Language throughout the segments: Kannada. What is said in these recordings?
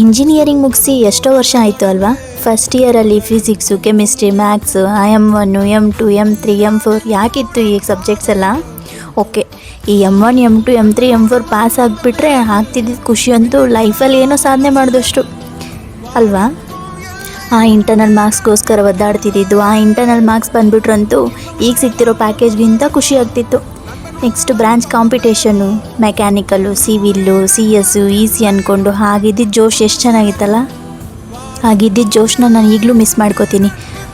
ಇಂಜಿನಿಯರಿಂಗ್ ಮುಗಿಸಿ ಎಷ್ಟೋ ವರ್ಷ ಆಯಿತು ಅಲ್ವಾ. ಫಸ್ಟ್ ಇಯರಲ್ಲಿ physics, chemistry, maths, M1, M2, M3, M4 ಯಾಕಿತ್ತು ಈ ಸಬ್ಜೆಕ್ಟ್ಸ್ ಎಲ್ಲ. ಓಕೆ, ಈ M1, M2, M3, M4 pass ಆಗಿಬಿಟ್ರೆ ಆಗ್ತಿದ್ದಿದ್ದು ಖುಷಿ ಅಂತೂ ಲೈಫಲ್ಲಿ ಏನೋ ಸಾಧನೆ ಮಾಡಿದಷ್ಟು ಅಲ್ವಾ. ಆ ಇಂಟರ್ನಲ್ ಮಾರ್ಕ್ಸ್ಗೋಸ್ಕರ ಒದ್ದಾಡ್ತಿದ್ದಿದ್ದು, ಆ ಇಂಟರ್ನಲ್ ಮಾರ್ಕ್ಸ್ ಬಂದುಬಿಟ್ರಂತೂ ಈಗ ಸಿಗ್ತಿರೋ ಪ್ಯಾಕೇಜ್ಗಿಂತ ಖುಷಿ ಆಗ್ತಿತ್ತು. Next branch competition, mechanical, civil, CS, EC ಅಂದ್ಕೊಂಡು ಆಗಿದ್ದಿದ್ದು ಜೋಶ್ ಎಷ್ಟು ಚೆನ್ನಾಗಿತ್ತಲ್ಲ. ಆಗಿದ್ದಿದ್ದು ಜೋಶನ್ನ ನಾನು ಈಗಲೂ ಮಿಸ್ ಮಾಡ್ಕೋತೀನಿ.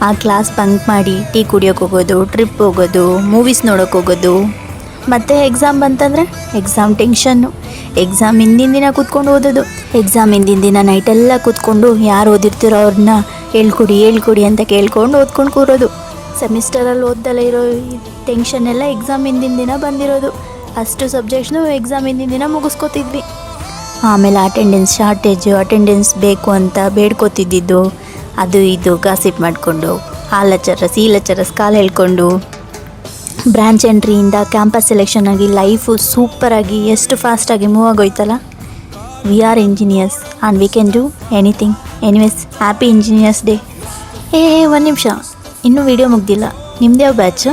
ಆ ಕ್ಲಾಸ್ ಬಂಕ್ ಮಾಡಿ ಟೀ ಕುಡಿಯೋಕೆ ಹೋಗೋದು, ಟ್ರಿಪ್ ಹೋಗೋದು, ಮೂವೀಸ್ ನೋಡೋಕೆ ಹೋಗೋದು. ಮತ್ತು ಎಕ್ಸಾಮ್ ಬಂತಂದರೆ ಎಕ್ಸಾಮ್ ಟೆನ್ಷನ್ನು. ಎಕ್ಸಾಮ್ ಹಿಂದಿನ ದಿನ ಕೂತ್ಕೊಂಡು ಓದೋದು. ಎಕ್ಸಾಮ್ ಹಿಂದಿನ ದಿನ ನೈಟೆಲ್ಲ ಕೂತ್ಕೊಂಡು ಯಾರು ಓದಿರ್ತಿರೋ ಅವ್ರನ್ನ ಹೇಳ್ಕೊಡಿ ಅಂತ ಕೇಳ್ಕೊಂಡು ಓದ್ಕೊಂಡು ಕೂರೋದು. ಸೆಮಿಸ್ಟರಲ್ಲಿ ಓದ್ದಲ್ಲೇ ಇರೋ ಟೆನ್ಷನ್ ಎಲ್ಲ ಎಕ್ಸಾಮ್ ಹಿಂದಿನ ದಿನ ಬಂದಿರೋದು. ಅಷ್ಟು ಸಬ್ಜೆಕ್ಟ್ಸ್ನು ಎಕ್ಸಾಮ್ ಹಿಂದಿನ ದಿನ ಮುಗಿಸ್ಕೋತಿದ್ವಿ. ಆಮೇಲೆ ಅಟೆಂಡೆನ್ಸ್ ಶಾರ್ಟೇಜು, ಅಟೆಂಡೆನ್ಸ್ ಬೇಕು ಅಂತ ಬೇಡ್ಕೋತಿದ್ದಿದ್ದು, ಅದು ಇದು ಗಾಸಿಪ್ ಮಾಡಿಕೊಂಡು ಆ ಲೆಕ್ಚರರ್ಸ್ ಈ ಲೆಕ್ಚರರ್ಸ್ ಕಾಲು ಹೇಳ್ಕೊಂಡು. ಬ್ರ್ಯಾಂಚ್ ಎಂಟ್ರಿಯಿಂದ ಕ್ಯಾಂಪಸ್ ಸೆಲೆಕ್ಷನ್ ಆಗಿ ಲೈಫು ಸೂಪರಾಗಿ ಎಷ್ಟು ಫಾಸ್ಟಾಗಿ ಮೂವ್ ಆಗೋಯ್ತಲ್ಲ. We are engineers and we can do anything. Anyways, happy engineers day. ಒಂದು ನಿಮಿಷ, ಇನ್ನೂ ವಿಡಿಯೋ ಮುಗ್ದಿಲ್ಲ. ನಿಮ್ಮದೇ ಯಾವ ಬ್ಯಾಚು?